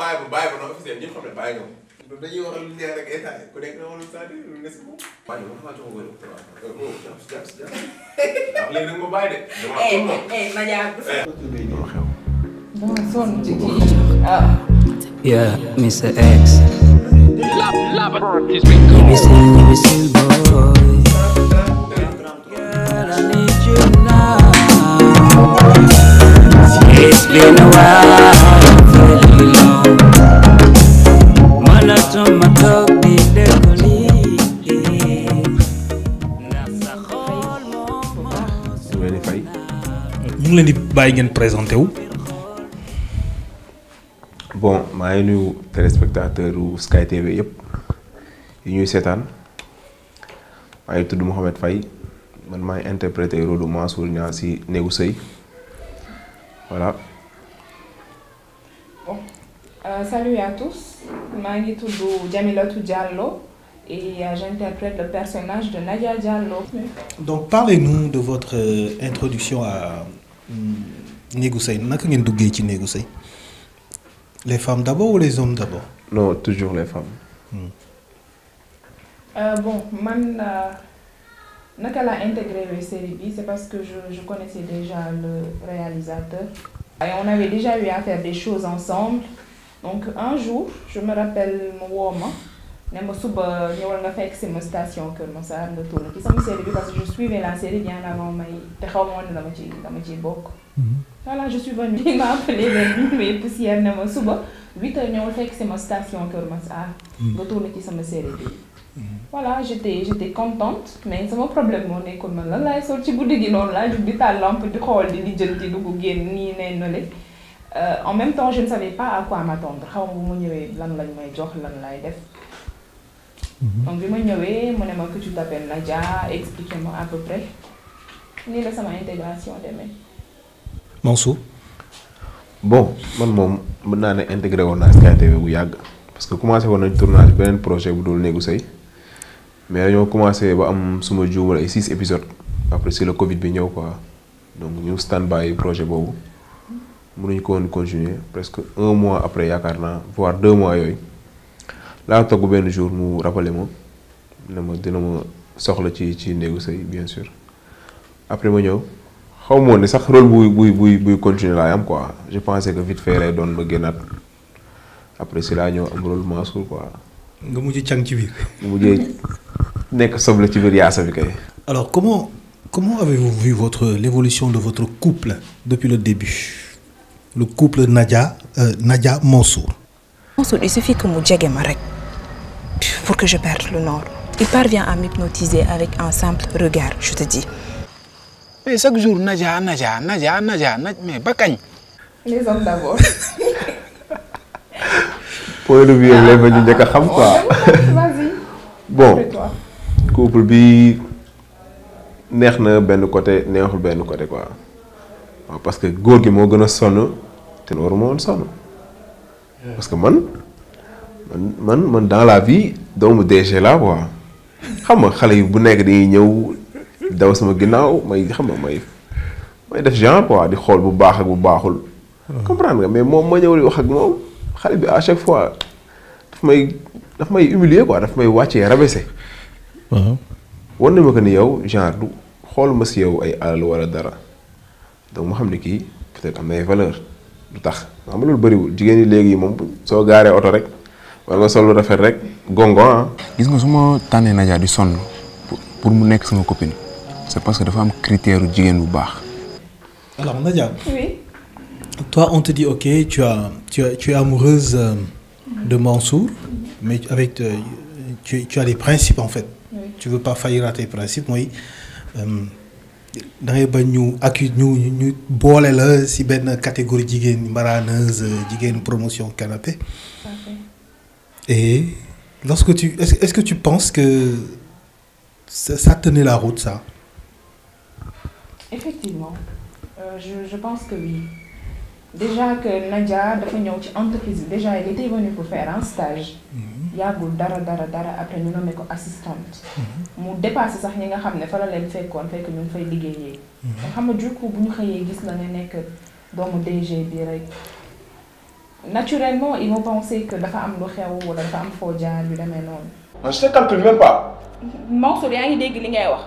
bàyyi ba non officiel ñëpp xam ne bàyyi nga ko dañuy wax lu neex rek état ku nekk na wala saa di lu ne si moom bàyyi ma xamaa jox ko wala léegi nag ma bàyyi de Nadia dama sonn ci kii Yeah, Mr. X. You be still boy. Girl, I need you now. It's been a while, very long. Monotone talk, be the colleague. ñu ngi leen di bàyyi ngeen présenté wu. bon maa ngi nuyu téléspectateur u Sky TV yëpp yi ñuy seetaan maa ngi tudd Mouhamed Faye man maa ngi interprété rôle Mansour Niang si Néegu Sëy voilà. Bon, salut à tous, maa ngi tudd Djamilatou Diallo et j'interprète le personnage de Nadia Diallo. Donc parlez-nous de votre introduction à Néegu Sëy naka ngeen duggee ci Néegu Sëy. Les femmes d'abord ou les hommes d'abord? Non, toujours les femmes. Bon, man, naka laa intégré la série bi, c'est parce que je connaissais déjà le réalisateur. Et on avait déjà eu à faire des choses ensemble. Donc un jour, je me rappelle mu woo ma ne ma suba ñëwal nga fekk sama station Kër Massar nga tourné ci sama série bi parce que je suivais la série bien avant may te xaw ma woon ne dama ciy bokk. Voilà, je suis venue. Il m'a appelé vers minuit et poussière ne ma suba 8h ñëwal fekk sama station Kër Massar nga tourné ci sama série bi. Voilà, j'étais contente mais sama problème moo nekkoon man lan laay sol ci guddi gi noonu laa jug di taal lampe di xool di lijjanti dugg génn nii nee na le. En même temps, je ne savais pas à quoi m'attendre. xaw ma bu ma ñëwee lan lañ may jox lan lay def. Donc bi ma ñëwee mu ne ma que tu t'appelles Nadia, expliquez-moi à peu près. nii la sama intégration demee. Mansour. bon man moom mën naa ne intégré woon naa Sky TV bu yàgg parce que commencé woon nañ tournage beneen projet bu dul Néegu Sëy mais dañoo commencé ba am suma juumal ay 6 épisodes après si le Covid bi ñëw quoi donc ñu stand by projet boobu. mënuñu ko woon continuer presque 1 mois après yaakaar naa voire 2 mois yooyu laa togg benn jour mu rappelé ma ne ma dina ma soxla ci Néegu Sëy bien sûr après ma ñëw xaw ma woon ne sax rôle buy continuer laay am quoi je pensais que vite fait lay doon ma génnaat après si laa ñëw am rôle Mansour quoi. nga mujj càng ci biir. nga mujjee nekk soble ci biir yaasa bi kay. Alors comment avez-vous vu l'évolution de votre couple depuis le début? Le couple Nadia Mansour. Mansour, il suffit que mu jege ma rek pour que je perde le nord. Il parvient à m'hypnotiser avec un simple regard, je te dis. Mais chaque jour Nadia mais ba kañ. Les hommes d'abord. point de vue lay fa ñu njëkk a xam quoi. Vas-y. bon couple bi neex na benn côté neexul benn côté quoi waaw parce que góor gi moo gën a sonn te waruma woon sonn parce que man dans la vie doomu DG laa quoi xam nga xale yi bu nekk dañuy ñëw daw sama ginnaaw may xam nga may def genre quoi di xool bu baax ak bu baaxul. comprendre nga mais moom ma ñëw di wax ak moom xale bi à chaque fois daf may humilier quoi daf may wàccee rabaisser. wan na ma ko ni yow genre du xooluma si yow ay alal wala dara donc ma xam ne kii peut-être am na ay valeur du tax xam nga loolu bëriwul jigéen ñi léegi moom soo gaaree oto rek wala nga sol lu rafet rek gongo ah. gis nga su ma tànnee Nadia di sonn pour mu nekk sama copine c'est parce que dafa am critère jigéen bu baax. Alors Nadia. Oui. Toi on te dit ok tu es amoureuse de Mansour mais avec tu as des principes en fait. Oui. Tu veux pas faillir à tes principes mooy da ngay bañ ñu boole la ci benn catégorie jigéen maraaneuse jigéen promotion canapé. Parfait. Et est-ce que tu penses que ça tenait la route ça? Effectivement, je pense que oui. Déjà que Nadia dafa ñëw ci entreprise bi déjà elle était venue pour faire un stage. yàggul dara après ñu nommé ko assistante. mu dépassé sax ñi nga xam ne fa la leen fekkoon fekk ñu ngi fay liggéeyee. nga xam ne du coup bu ñu xëyee gis la nga nekk doomu DG bi rek naturellement ils vont penser que dafa am lu xew wala dafa am foo jaar yu demee noonu. man je te calcule même pas. Mansour yaa ngi dégg li ngay wax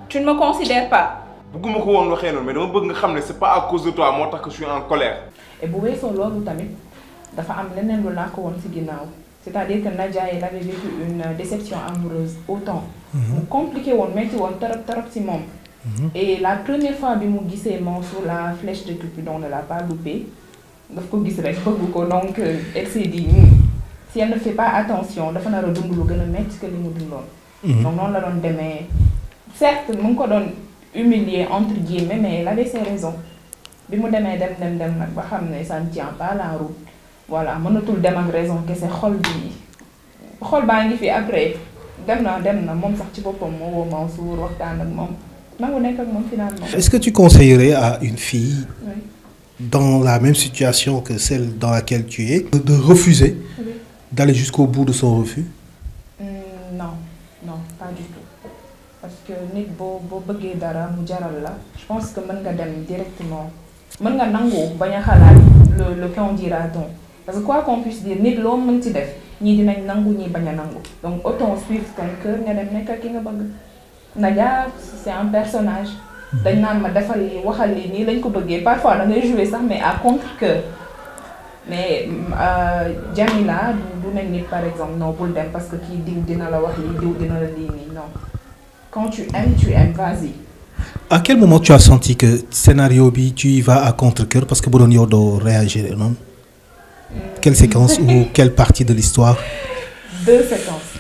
tu ne me considères pas. bëgguma ko woon waxee noonu mais dama bëgg nga xam ne c'est pas à cause de toi moo tax que je suis en colère. et bu weesoo loolu tamit dafa am leneen lu laa ko woon ci ginnaaw c'est-à-dire que Nadia elle avait vécu une déception amoureuse autant. mu compliqué woon metti woon trop ci moom. et la première fois bi mu gisee Mansour la flèche de Cupidon ne l'a pas loupé daf ko gis rek bëgg ko donc elle s'est dit si elle ne fait pas attention dafa nar a dund lu gën a metti que li mu dundoon. donc noonu la doon demee certes mu ngi ko doon humilier entre guillemets mais elle avait ses raisons bi mu demee dem nag ba xam ne ça ne tient pas la route voilà mënatul dem ak raison kese xol baa ngi fi après dem na moom sax ci boppam moo woo Mansour waxtaan ak moom nangu nekk ak moom finalement. Est-ce que tu conseillerais à une fille oui. dans la même situation que celle dans laquelle tu es de refuser Oui. d'aller jusqu'au bout de son refus? Non, pas du tout. Parce que nit boo bëggee dara mu jaral la je pense que mën nga dem directement mën nga nangu bañ a xalaat le qu'en dira-t-on parce que quoi qu'on puisse dire nit loo mën ci def ñii dinañ nangu ñii bañ a nangu donc autant suivre ton cœur nga dem nekk ak ki nga bëgg. Nadia c'est un personnage dañ naan ma defal li waxal li nii lañ ko bëggee parfois da ngay jouer sax mais à contre-cœur mais Jamila du mel ni par exemple non bul dem parce que kii diw dina la wax lii diw dina la lii nii non quand tu aimes vas-y. À quel moment tu as senti que scénario bi tu y vas à contre-cœur parce que bu doon yow doo réagir noonu. Quelle séquence ou quelle partie de l'histoire? 2 séquences.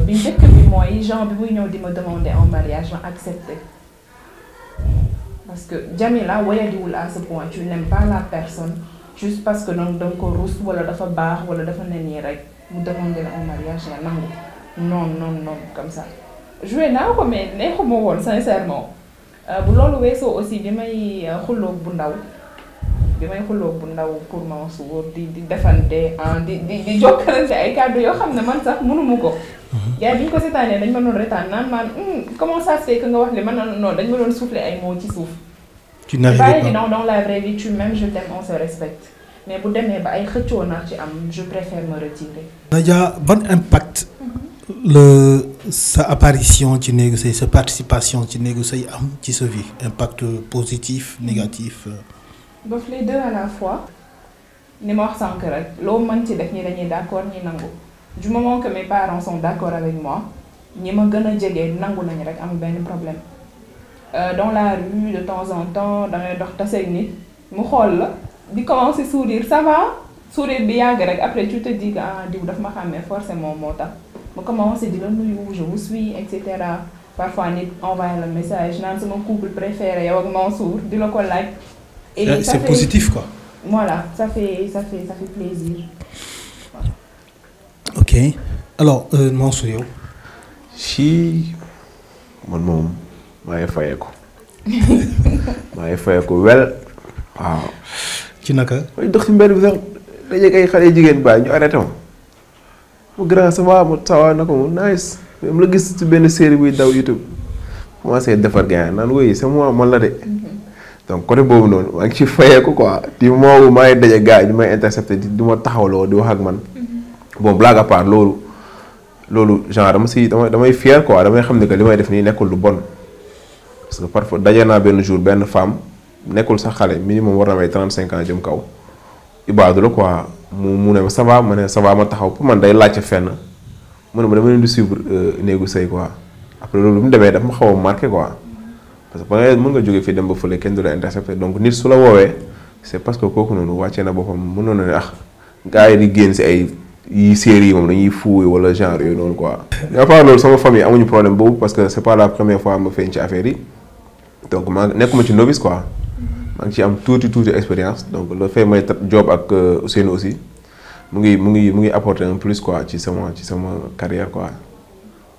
bi njëkk bi mooy genre bi muy ñëw di ma demander en mariage ma accepté parce que Jamila wayadiwul à ce point tu n'aimes pas la personne juste parce que donc da nga ko rus wala dafa baax wala dafa ne nii rek mu demander la en mariage nga nangu non comme ça joué naa ko mais neexuma woon sincèrement bu loolu weesoo aussi bi may xulloog bu ndaw pour Mansour di defante di jokkalante ay kàddu yoo xam ne man sax mënuma ko. gars bi ñu ko seetaanee dañ ma doon retaan naan man comment ça se fait que nga wax li man non dañ ma doon souffler ay mots ci suuf. tu n'arrivais pas pas évident dans la vraie vie tu m'aimes je t'aime on se respecte mais bu demee ba ay xëccoo nar ci am je préfère me retirer. Nadia ban impact sa apparition ci néegu sëy sa participation ci néegu sëy am ci sa vie impact positif négatif. bof les deux à la fois ni ma wax sànq rek loo mën ci def ñi dañuy d'accord ñi nangu du moment que mes parents sont d'accord avec moi ñi ma gën a jege nangu nañu rek amul benn problème dans la rue de temps en temps dangay dox taseeg nit mu xool la di commencer sourire ça va sourire bi yàgg rek après tu te dis que diw daf ma xàmmee forcément moo tax mu commencer di la nuyu je vous suis et cetera parfois nit envoie le message naan sama couple préféré yow ak Mansour di la ko laaj. Et c'est fait, positif quoi. Voilà, ça fait plaisir. Voilà. Ok. Alors Mansour yow. man moom maa ngi fayeeku wel waaw. ci naka. mooy dox ci mbedd bi sax dajeeg ay xale jigéen baay ñu arrêté ma mu grand ça va na ko mu nice même la gis ci benn série buy daw YouTube commencé defar gars naan woy c'est moi man la de. donc côté boobu noonu maa ngi ci fayeeku quoi di moo maa ngi daje gars yi ñu may intercepté di ma taxawloo di wax ak man. bon blague à part loolu genre damay fier quoi damay xam ne que li may def nii nekkul lu bon. parce que parfois daje naa benn jour benn femme nekkul sax xale minimum war na may 35 ans jëm kaw ibaadu la quoi mu ne ma ça va ma ne ça va ma taxaw pour man day laajte fenn mu ne ma dama leen di suivre néegu sëy quoi après loolu bu mu demee daf ma xaw a marqué quoi. parce que mën nga jóge fii dem ba fële kenn du la intercepté donc nit su la woowee c'est parce que kooku noonu wàccee na boppam mënoon na ne gars yi di génn si ay yi série yi moom dañuy fuuy wala genre yooyu noonu quoi. à part loolu sama famille amuñu problème boobu parce que c'est pas la première fois ma feeñ ci affaire yi donc nekkuma ci novice quoi maa ngi ci am tuuti expérience donc le fait may job ak Ousseynou aussi mu ngi apporter un plus quoi ci sama carrière quoi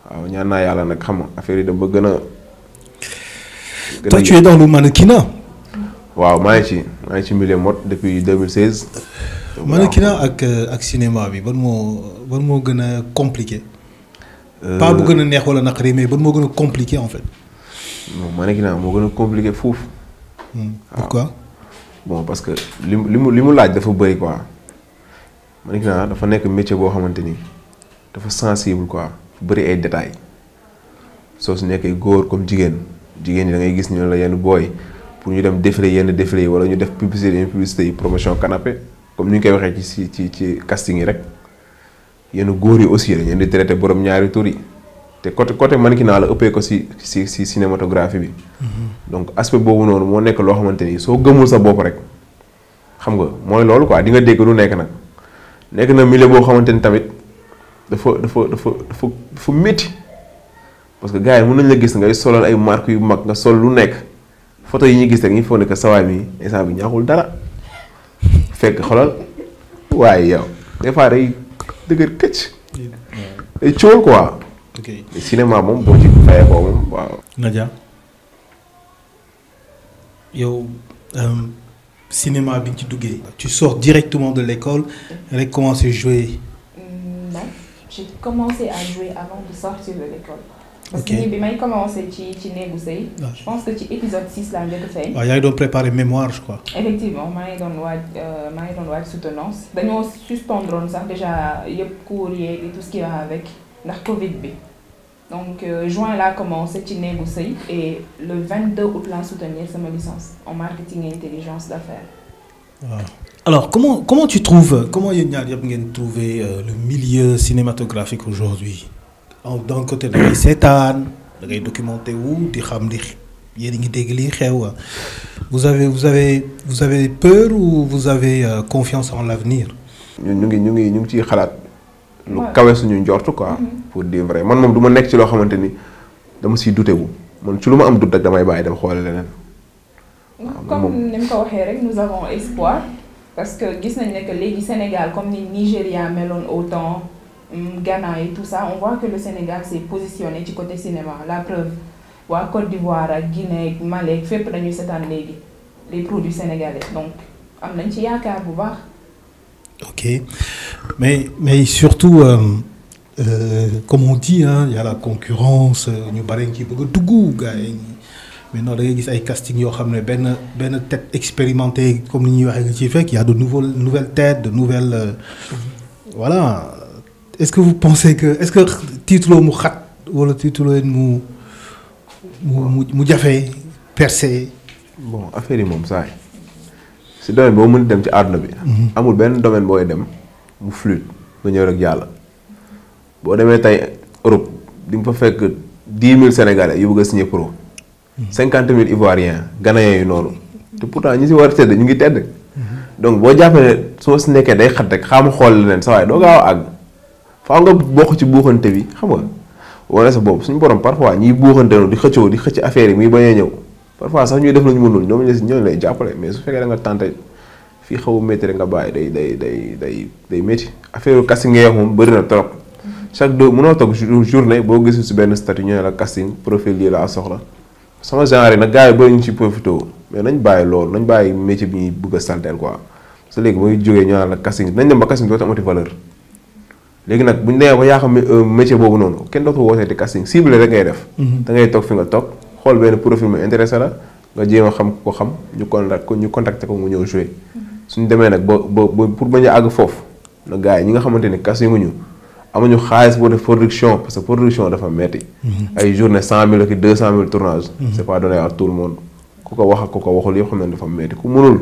waaw ñaan naa yàlla nag xam nga affaire yi da ba gën a. Toi tu es dans le mannequinat. waaw maa ngi ci milieu mode depuis 2016. mannequinat ak cinéma bi ban moo gën a compliqué. pas bu gën a neex wala naqari mais ban moo gën a compliqué en fait. non mannequinat moo gën a compliqué foofu. Pourquoi. bon parce que li mu laaj dafa bëri quoi mannequinat dafa nekk métier boo xamante ni dafa sensible quoi bëri ay détails soo su nekkee góor comme jigéen ñi da ngay gis ñu la yenn booy pour ñu dem défilé yenn défilé yi wala ñu def publicité yi promotion canapé comme ni ñu koy waxee ci casting yi rek yenn góor yi aussi dañu leen di traité borom ñaari tur yi te côté mannequinat la ëppee ko si cinématographie bi. donc aspect boobu noonu moo nekk loo xamante ni soo gëmul sa bopp rek xam nga mooy loolu quoi di nga dégg lu nekk nag nekk na milieu boo xamante ni tamit dafa métti parce que gars yi mën nañ la gis ngay solal ay marques yu mag nga sol lu nekk photo yi ñuy gis rek ñu foog ne que sawaay mi instant bi ñaaxul dara fekk xolal waaye yow des fois day dëgër këcc day cóol quoi. ok cinéma moom boo ci fayee ko moom waaw. Nadia yow cinéma bi ci duggee. tu sors directement de l'école rek commencer jouer. Non, j'ai commencé à jouer avant de sortir de l'école. parce ok que bi may commencé ci néegu sëy. je pense que ci épisode 6 laa njëkk a feeñ. waaw yaa ngi doon préparer mémoire je crois. effectivement maa ngi doon waaj soutenance dañoo suspendroon sax déjà yëpp cours yeeg et tout ce qui va avec ndax Covid bi donc juin laa commencé ci néegu sëy et le 22 août laa soutenir sama licence en marketing et intelligence d'affaires. waaw alors comment tu trouves comment yéen ñaar yëpp ngeen trouver le milieu cinématographique aujourd'hui d'un côté da ngay seetaan da ngay documenté wu di xam di yéen a ngi dégg lii xew vous avez peur ou vous avez confiance en l'avenir. ñu ngi ciy xalaat. lu kawe suñu njort quoi. pour dire vrai man moom du ma nekk ci loo xamante ni dama siy douté wu man ci lu ma am doute rek damay bàyyi dem xoole leneen. comme ni mu ko waxee rek nous avons espoir parce que gis nañ ne que léegi Sénégal comme ni Nigéria meloon autant Ghana et tout ça on voit que le Sénégal s'est positionné ci côté cinéma la preuve waa Côte d'Ivoire ak Guinée ak Mali fépp dañuy seetaan léegi les produits sénégalais donc am nañ ci yaakaar bu baax. ok mais surtout comme on dit il y a la concurrence ñu bari ci bëgg a dugg gars yi maintenant da ngay gis ay casting yoo xam ne benn tête expérimentée comme ni ñuy waxee nga ciy fekk y a de nouvelles têtes de nouvelles voilà est-ce que vous pensez que est-ce que titre mu xat wala titre mu jafe percé. bon affaire yi moom saa si domaine boo mën dem ci àdduna bi. amul benn domaine booy dem mu fluide nga ñëw rek jàll. boo demee tey Europe di nga fa fekk 10 000 Sénégalais yu bëgg a signer pro. 50 000 Ivoiriens Ghanéens yu noonu. te pourtant ñi si war a tedd ñu ngi tedd. donc boo jàppee ne soo si nekkee day xat rek xaamu xool leneen sa waay doo gaaw a àgg. faaw nga bokk ci buuxante bi xam nga wane sa bopp suñu borom parfois ñiy buuxante noonu di xëcc affaire yi muy bañ a ñëw. parfois sax ñuy def lañu mënul ñooñu lay jàppale mais su fekkee da nga tenté fii xaw a métti rek nga bàyyi day métti affaire casting ngay wax moom bëri na trop chaque deux mënoo toog journée boo gisul si benn statut ñu ne la casting profil lii laa soxla sama genre yi nag gars yi bëri ñu ci profité mais nañ bàyyi loolu nañ bàyyi métier bi ñuy bëgg a salteel quoi parce que léegi booy jógee ñu naan la casting nañ dem ba casting dootu amati valeur léegi nag bu ñu demee ba yaa xam métier boobu noonu kenn dootu wooteeti casting cible rek ngay def da ngay toog fi nga toog xool benn profil mu intéressé la nga jéem a xam ko xam ñu contacté ko mu ñëw jouer suñu demee nag ba pour bañ a àgg foofu na gars yi ñi nga xamante ni castinguñu amuñu xaalis boo def production parce que production dafa metti ay journée 100 000 ak 200 000 tournage c'est pas donné à tout le monde ku ko wax ak ku ko waxul yëpp xam ne dafa metti ku mënul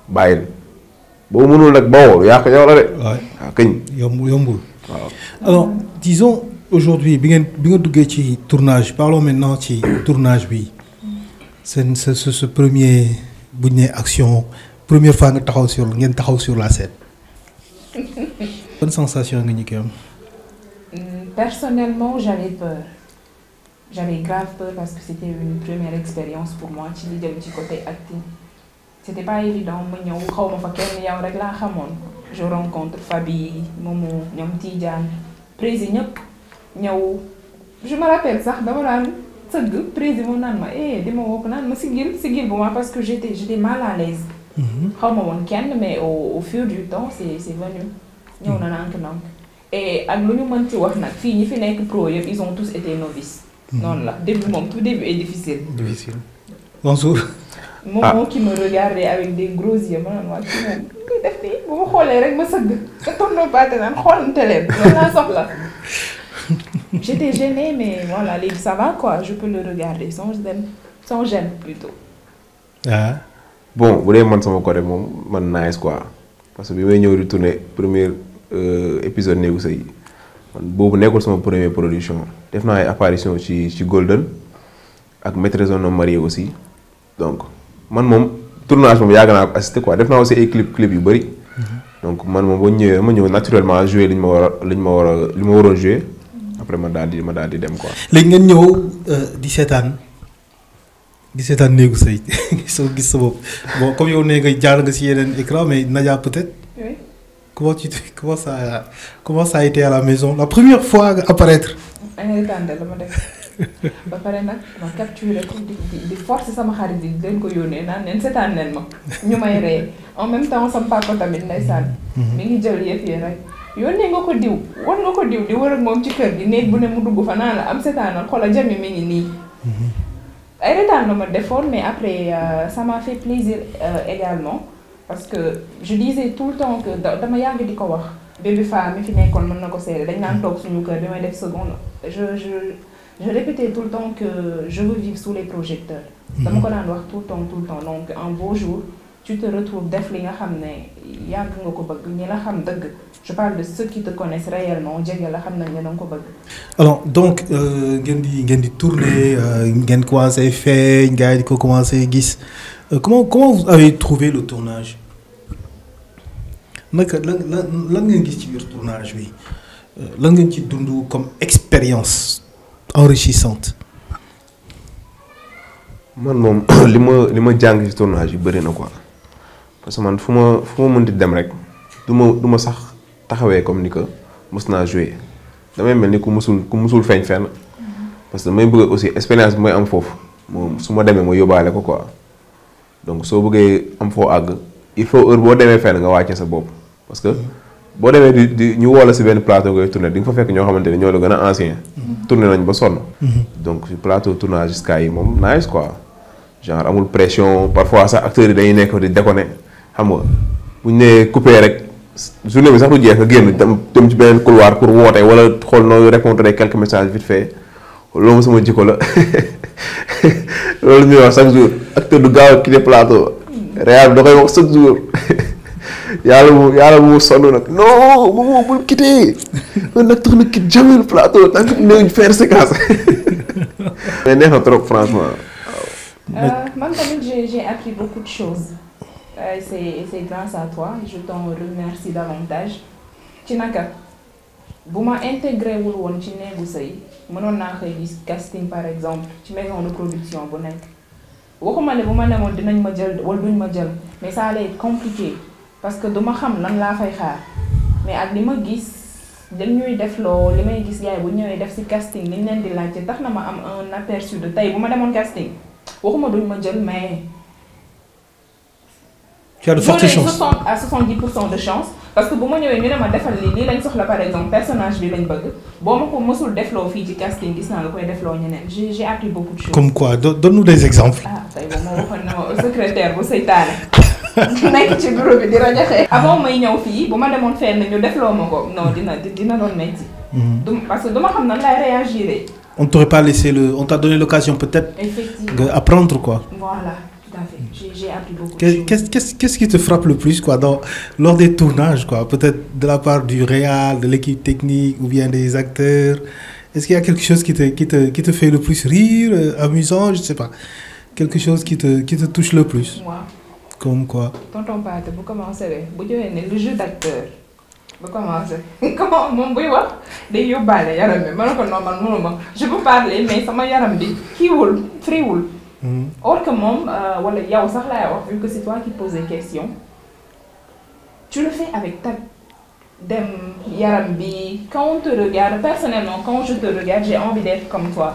bàyyil boo mënul nag bawoo yaa ko yow la de waaw këñ yombul waaw alors disons aujourd'hui bi nga duggee ci tournage parlons maintenant ci tournage bi ce premier bu ñu nee action première fois ngeen taxaw sur la scène. bonne sensation nga ñu koy am. Personnellement j'avais peur j'avais grave peur parce que c'était une première expérience pour moi ci li jëm ci côté acting c'était pas évident ma ñëw xaw ma fa kenn yow rek laa xamoon je rencontre Fabi Momo ñoom Tidiane président ñëpp. ñëw je me rappelle sax dama daan sëgg président moom naan ma di ma wokk naan ma sigil bu ma parce que j'étais mal à l'aise xaw ma woon kenn mais au fur du temps c'est venu ñëw na nànk et ak lu ñu mën ci wax nag fii ñi fi nekk pro yëpp ils ont tous été novices noonu la début moom tout début est difficile Mansour Momo qui me regardait avec des gros yeux ma naan waa kii moom koy def nii bu ma xoolee rek ma sëgg te tourne baate naan xoolante leen loolu laa soxla. J'étais gênée mais voilà léegi ça va quoi je peux le regarder sans gêne plutôt. ah. bon bu dee man sama côté moom man nice quoi parce que bi may ñëw di tourner premier épisode Néegu Sëy man boobu nekkul sama première production def naa ay apparition ci Golden ak Maîtresse d'un homme marié aussi donc man moom tournage moom yàgg naa ko assisté quoi def naa aussi ay clip yu bëri. donc man moom boo ñëwee ma ñëw naturellement jouer li ma waroon jouer après ma daal di dem quoi. léegi ngeen ñëw di seetaan Néegu Sëy soo gis sa bopp bon comme yow nee nga jaar nga si yeneen écran mais Nadia peut-être. oui. comment ça a été à la maison la première fois nga apparaître. ay tànde la ma def ba pare nag ma capturé ko di forcer sama xarit yi di leen ko yónnee naan leen seetaan leen ma ñu may ree en même temps sama papa tamit ndeysaan mi ngi jël yëf yi rek yónnee nga ko diw war nga ko diw di wër ak moom ci kër gi néeg bu ne mu dugg fa naan la am seetaanal xoolal jami mi ngi nii. ay retaan la ma defoon mais après ça m'a fait plaisir également parce que je disais tout le temps que dama yàgg di ko wax bébé femme mi fi nekkoon mën na ko seede dañ naan toog suñu kër bi may def seconde je répétais tout le temps que je veux vivre sous les projecteurs. dama ko daan wax tout le temps donc un beau jour tu te retrouves def li nga xam ne yàgg nga ko bëgg ñi la xam dëgg je parle de ceux qui te connaissent réellement jege la xam nañ ne danga ko bëgg. alors donc ngeen di tourner ngeen commencé feeñ gars yi di ko commencé gis comment vous avez trouvé le tournage naka lan ngeen gis ci biir tournage bi lan ngeen ci dund comme expérience enrichissante. man moom li ma jàng ci tournage yi bëri na quoi parce que man fu ma mënti dem rek du ma sax taxawee comme ni que mës naa jouer damay mel ni ku musul feeñ fenn parce que damay bëgg aussi expérience bi may am foofu moom su ma demee ma yóbbaale ko quoi donc soo bëggee am foo àgg il faut heure boo demee fenn nga wàcce sa bopp parce que boo demee di ñu woo la si benn plateau ngay tourner di nga fa fekk ñoo xamante ne ñoo la gën a ancien tourner nañ ba sonn donc si plateau tournage Sky yi moom nice quoi genre amul pression parfois sax acteurs yi dañuy nekk di déconner xam nga bu ñu nee coupé rek journée bi sax du jeex nga génn dem ci beneen couloir pour woote wala xool noo répondre quelques messages vite fait loolu sama jikko la loolu ñuy wax chaque jour acteur du gaaw a quitté plateau réal bi da koy wax chaque jour yàlla mu sonn nag non moom bul quitté un acteur ne quitte jamais le plateau tant que néewuñ faire séquence mais neex na trop franchement. Man tamit j'ai appris beaucoup de choses. C'est grâce à toi je t'en remercie davantage. ci naka bu ma intégré wul woon ci Néegu Sëy mënoon naa koy gis casting par exemple ci maison de production bu nekk waxuma ne bu ma demoon dinañ ma jël wala duñ ma jël mais ça allait être compliqué parce que duma xam lan laa fay xaar mais ak li ma gis dañ ñuy def loo li may gis yaay bu ñëwee def ci casting liñ leen di laajte tax na ma am un aperçu de tey bu ma demoon casting waxuma duñ ma jël mais. tu as de fortes chances à 70% de chance parce que bu ma ñëwee ñu ne ma defal lii lañ soxla par exemple personnage bi lañ bëgg boo ma ko mësul defloo fii ci casting gis naa nga koy defloo ñeneen j'ai appris beaucoup de choses. comme quoi donne-nous des exemples. ah tey moom moo waxoon na ma secrétaire bu seytaane nekk ci bureau bi di rajaxe avant may ñëw fii bu ma demoon fenn ñu defloo ma ko non dina doon metti. parce que duma xam nan lay réagir. on t'aurait pas laissé on t'a donné l'occasion peut-être. Effectivement. Apprendre quoi. Voilà. J'ai appris beaucoup de choses. Qu'est-ce qui te frappe le plus quoi lors des tournages quoi peut-être de la part du réal de l'équipe technique ou bien des acteurs est-ce qu'il y a quelque chose qui te fait le plus rire amusant je sais pas quelque chose qui te touche le plus. Wow. Comme quoi. Tonton Pathé bu commencé bu joxee ne le jeu d'acteur bu commencé comment moom buy wax day yóbbaale yaram bi ma ne ko non man mënuma je peux parler mais sama yaram bi kiiwul friwul. Or que moom wala yow sax laay wax vu que c'est toi qui poses des questions tu le fais avec ta dem yaram bi quand on te regarde personnellement quand je te regarde j'ai envie d'être comme toi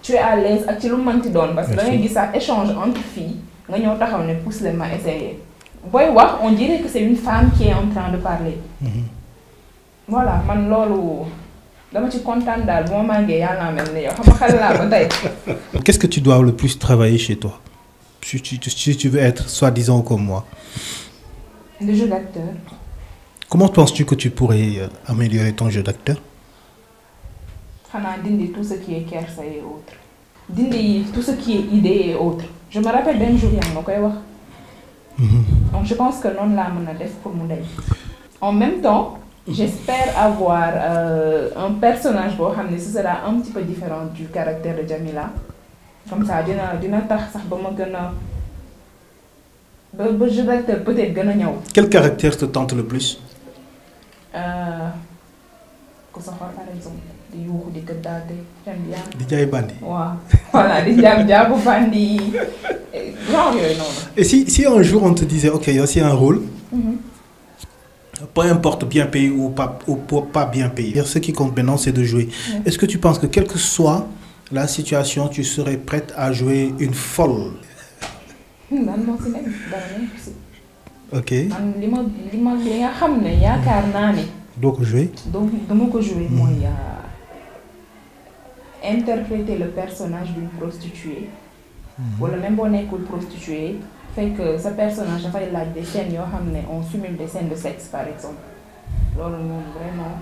tu es à l'aise ak ci lu mënti doon parce que da ngay gis sax échange entre filles nga ñëw taxaw ne pousse leen ma essayer booy wax on dirait que c'est une femme qui est en train de parler. Voilà man loolu. dama ci kontaan daal bu ma màggee yàlla naa mel ni yow xam nga xel laa ba tey. Qu'est-ce que tu dois le plus travailler chez toi si tu veux être soi-disant comme moi. Le jeu d'acteur. Comment penses-tu que tu pourrais améliorer ton jeu d'acteur? Xanaa dindi tout ce qui est kersa et autres. Dindi tout ce qui est idée et autres. Je me rappelle d'un jour yaa ngi ma koy wax. Donc je pense que noonu laa mën a def pour mu dañ. En même temps, j'espère avoir un personnage boo xam ne ce sera un petit peu différent du caractère de Jamila. Comme ça dina tax sax ba ma gën a ba jeu d'acteur peut-être gën a ñëw. Quel caractère te tente le plus? Ko soxor par exemple di yuuxu di gëddaate j'aime bien. Di jaay bandi. waaw voilà di jaabu bandi genre yooyu noonu. Et si un jour on te disait ok yow c'est un rôle. Peu importe bien payé ou pas bien payé. Ce qui compte maintenant c'est de jouer. Est-ce que tu penses que quelle que soit la situation tu serais prête à jouer une folle? man moo si nekk dara nekk si. Ok. man li nga xam ne yaakaar naa ne. doo ko jouer. donc dama ko jouer mooy interpréter le personnage d'une prostituée. wala même boo nekkul prostituée fekk sa personnage dafay laaj des scènes yoo xam ne on simule des scènes de sexe par exemple loolu moom vraiment.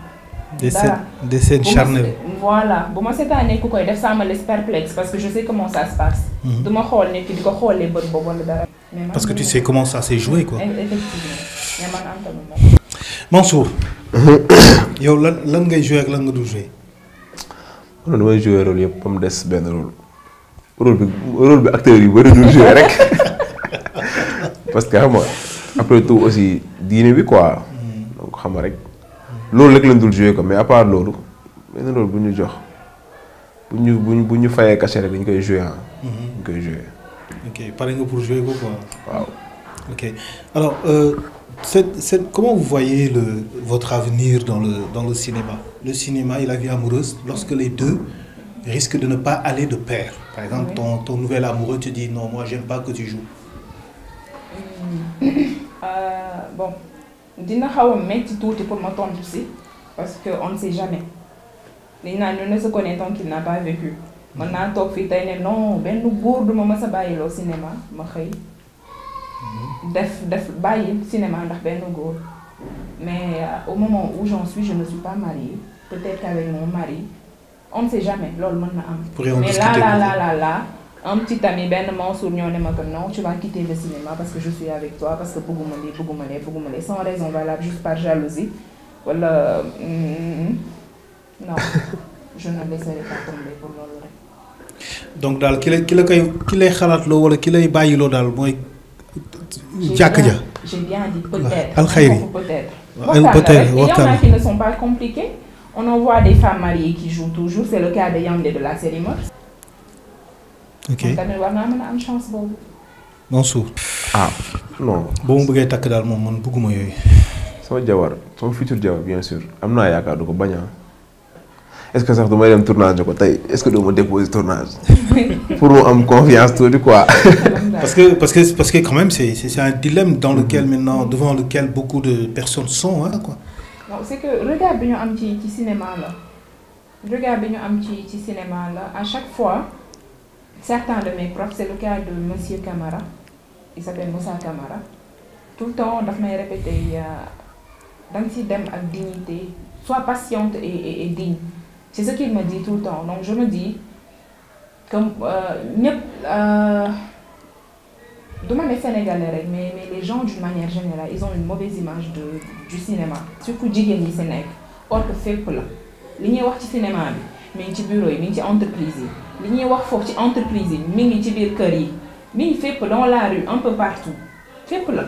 des scènes charnelles. voilà bu ma seetaanee ku koy def ça me laisse perplexe parce que je sais comment ça se passe. du ma xool nit ki di ko xoolee bët boobu wala dara. parce que tu sais comment ça s'est joué quoi. effectivement mais man am tamit moom. Mansour. yow lan ngay jouer ak lan nga du jouer. non damay jouer rôle yëpp ba mu des benn rôle bi acteur yu bëri dul jouer rek parce que xam nga après tout aussi diine bi quoi. donc xam nga rek loolu rek lañ dul jouer quoi mais à part loolu benn rôle bu ñu jox bu ñu fayee cachet rek dañ koy jouer ah. dañ koy jouer. ok pare nga pour jouer ko quoi. waaw. ok alors comment vous voyez votre avenir dans le cinéma? Le cinéma et la vie amoureuse, lorsque les deux risquent de ne pas aller de pair. Par exemple, ton nouvel amoureux te dit non, moi j'aime pas que tu joues. Bon, dina xaw a metti tuuti pour ma tontu si parce que on ne sait jamais. Dañ naan ñu ne se connaît tant qu'il n'a pas vécu. mën naa toog fii tey ne non benn góor du ma mës a bàyyiloo cinéma ma xëy. def bàyyi cinéma ndax benn góor mais au moment où j'en suis je ne suis pas mariée peut-être qu'avec mon mari on ne sait jamais loolu mën na am. mais là un petit ami benn Mansour ñoo ne ma que non tu vas quitter le cinéma parce que je suis avec toi parce que bëgguma lee sans raison valable juste par jalousie wala non je ne laisserai pas tomber pour loolu rek. donc daal ki lay xalaatloo wala ki lay bàyyiloo daal mooy. jàkk ja. j'ai bien dit peut-être. alxayri peut-être il y en a qui ne sont pas compliqués. On en voit des femmes mariées qui jouent toujours c'est le cas de Yandé de la série Mœurs. ok tamit war naa mën a am chance boobu. Mansour. ah non. boo mu bëggee takk daal moom man bëgguma yooyu. sama futur jabar bien sûr am naa yaakaar du ko bañ est-ce que sax du may dem tournage ko tey est-ce que doo ma déposer tournage pour mu am confiance tuuti quoi. parce que quand même c'est un dilemme dans lequel maintenant devant lequel beaucoup de personnes sont quoi. non c'est que regard bi ñu am ci cinéma la regard bi ñu am ci cinéma la à chaque fois certains de mes profs c'est le cas de monsieur Camara il s'appelle Moussa Camara tout le temps daf may répéter da nga ci dem ak dignité sois patiente et digne. C'est ce qu'il me dit tout le temps. Donc je me dis que ñëpp du ma ne Sénégalais rek mais les gens d'une manière générale ils ont une mauvaise image du cinéma. surtout jigéen ñi si nekk or que fépp la li ñuy wax ci cinéma bi mi ngi ci bureau yi mi ngi ci entreprise yi li ñuy wax foofu ci entreprise yi mi ngi ci biir kër yi mi ngi fépp dans la rue un peu partout fépp la.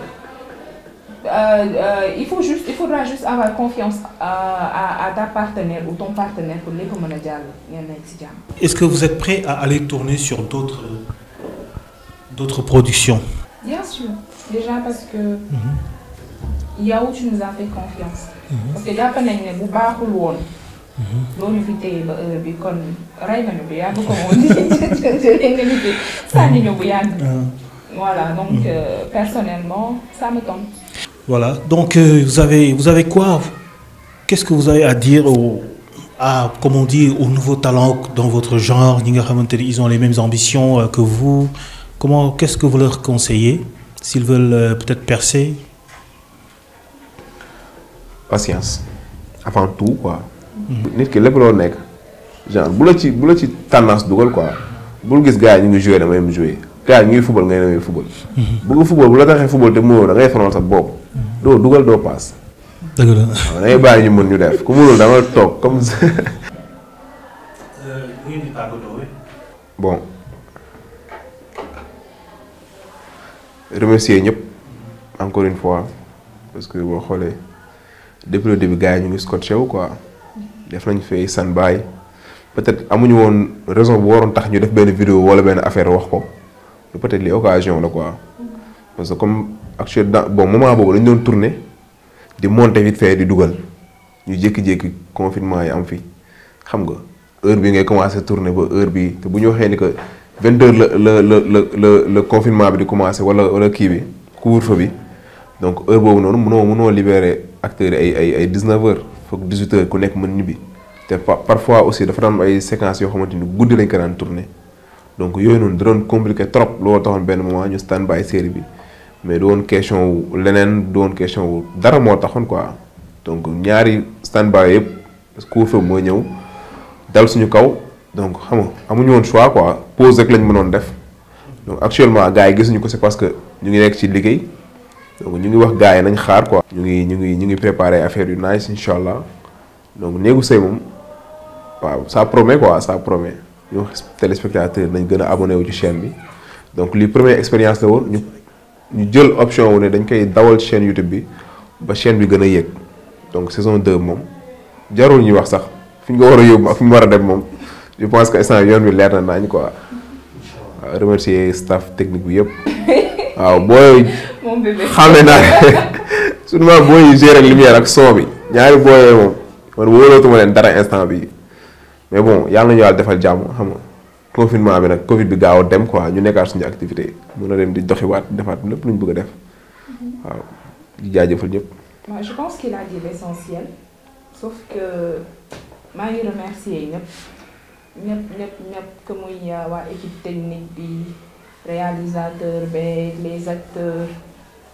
il faudra juste avoir confiance à ta partenaire ou ton partenaire pour lépp mën a jàll ngeen nekk ci jàmm. Est-ce que vous êtes prêt à aller tourner sur d'autres productions? Bien sûr déjà parce que yow tu nous as fait confiance. parce que jàpp nañ ne bu baaxul woon. loolu fi téye ba heure bi kon rey nañu bu yàgg ko woon indemnité sànni ñu bu yàgg. voilà donc personnellement ça me tente. Voilà, donc vous avez quoi? Qu'est-ce que vous avez à dire comme on dit, aux nouveaux talents dans votre genre? Ils ont les mêmes ambitions que vous. Qu'est-ce que vous leur conseillez s'ils veulent peut-être percer? Patience avant tout quoi. nit ki lépp loo nekk genre bu la ci tendance dugal quoi bul gis gars yi ñu ngi joué damay dem joué gars yi ñu ngi football ngay demee football. bëgg football bu la taxee football te mënoo da ngay fanal sa bopp doo dugal doo paas. dëgg la waaw da ngay bàyyi ñu mën ñu def ku mënul da nga toog comme. bon remercier ñëpp encore une fois parce que boo xoolee depuis le début gars yi ñu ngi scotché wu quoi def nañ fay standby peut-être amuñu woon raison bu waroon tax ñu def benn vidéo wala benn affaire wax ko peut-être li occasion la quoi parce que comme actuellement bon moment boobu dañu doon tourner di monter vite fait di dugal ñu jékki-jékki confinement yi am fi xam nga heure bi ngay commencer tourner ba heure bi te bu ñu waxee ni que 22h le confinement bi di commencer wala kii bi couvre-feu bi donc heure boobu noonu mënoo libérer acteurs yi ay 19h foog 18h ku nekk mën ñibbi te parfois aussi dafa daan ay séquences yoo xamante ni guddi lañ ko daan tourner donc yooyu noonu da doon compliqué trop loolu taxoon benn moment ñu stand by série bi mais du woon question wu leneen du woon question wu dara moo taxoon quoi donc ñaari stand by yëpp couvre-feu moo ñëw dal suñu kaw donc xam nga amuñu woon choix quoi pause rek lañ mënoon def donc actuellement gars yi gisuñu ko c'est parce que ñu ngi nekk ci liggéey donc ñu ngi wax gars yi nañ xaar quoi. ñu ngi préparer affaire yu nice incha allah donc néegu sëy moom waaw ça promet quoi ça promet ñu wax téléspectateur nañ gën a abonné wu ci chaîne bi donc li première expérience la woon ñu jël option wu ne dañ koy dawal chaîne YouTube bi ba chaîne bi gën a yéeg donc saison 2 moom jarul ñuy wax sax fi ñu ko war a yóbbu ak fi mu war a dem moom je pense que instant yoon bi leer na nañ quoi waaw remercier staff technique bi yëpp waaw booy xam ne naa surtout booy gérer lumière ak son bi ñaari booyee moom man wóolootuma leen dara instant bi mais bon yàlla nañu yàlla defal jàmm xam nga confinement bi nag Covid bi gaaw a dem quoi ñu nekkaat suñu activité mën a dem di doxiwaat defaat lépp lu ñu bëgg a def waaw di jaajëfal ñëpp. Je pense qu'il a dit l'essentiel sauf que maa ngi remercier ñëpp que muy waa équipe technique bi réalisateur bi les acteurs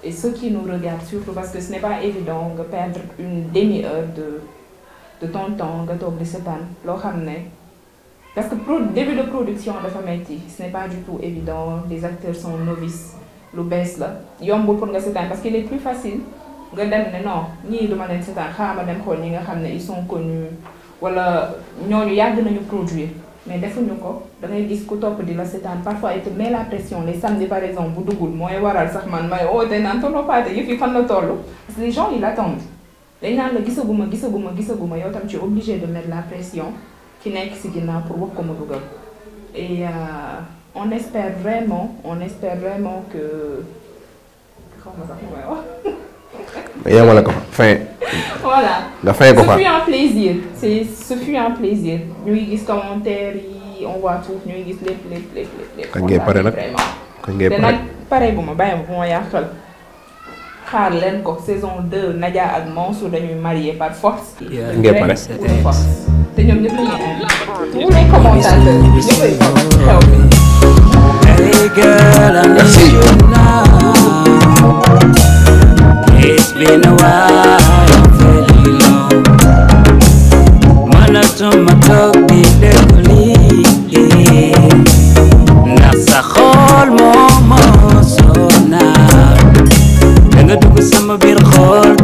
et ceux qui nous regardent surtout parce que ce n'est pas évident nga perdre une demi-heure de ton temps nga toog di seetaan loo xam ne parce que début de production dafa metti ce n'est pas du tout évident les acteurs sont novices lu bees la yombul pour nga seetaan parce qu'il est plus facile nga dem ne non ñii duma leen seetaan xaaral ma dem xool ñi nga xam ne ils sont connus wala ñooñu yàgg nañu produire mais defuñu ko da ngay gis ku topp di la seetaan parfois il te met la pression les samedis par exemple bu duggul mooy waral sax man may oote naan tonton Pathé yëf yi fan la toll parce que les gens ils attendent dañ naan la gisaguma yow tam tu es obligé de mettre la pression ki nekk si ginnaaw pour wax ko mu dugal et on espère vraiment que xaw ma sax lu may wax. nga yemale ko fin. voilà nga fay ko fa. ce fut un plaisir ñu ngi gis commentaires yi on voit tout ñu ngi gis lépp. kañ ngay pare nag kañ ngay pare te nag pare bu ma bàyyi ma bu ma yàqal xaar leen ko saison 2 Nadia ak Mansour dañuy marier par force. kañ ngay pare te ñoom ñëpp la ñuy invité tous les commentateurs ñëppay xew bi. Hey girl, I need you now. It's been a while, I'm feeling low. Manatuma talk di lekoli. Nasa xol mo sona. Nga dugg sama biir xol.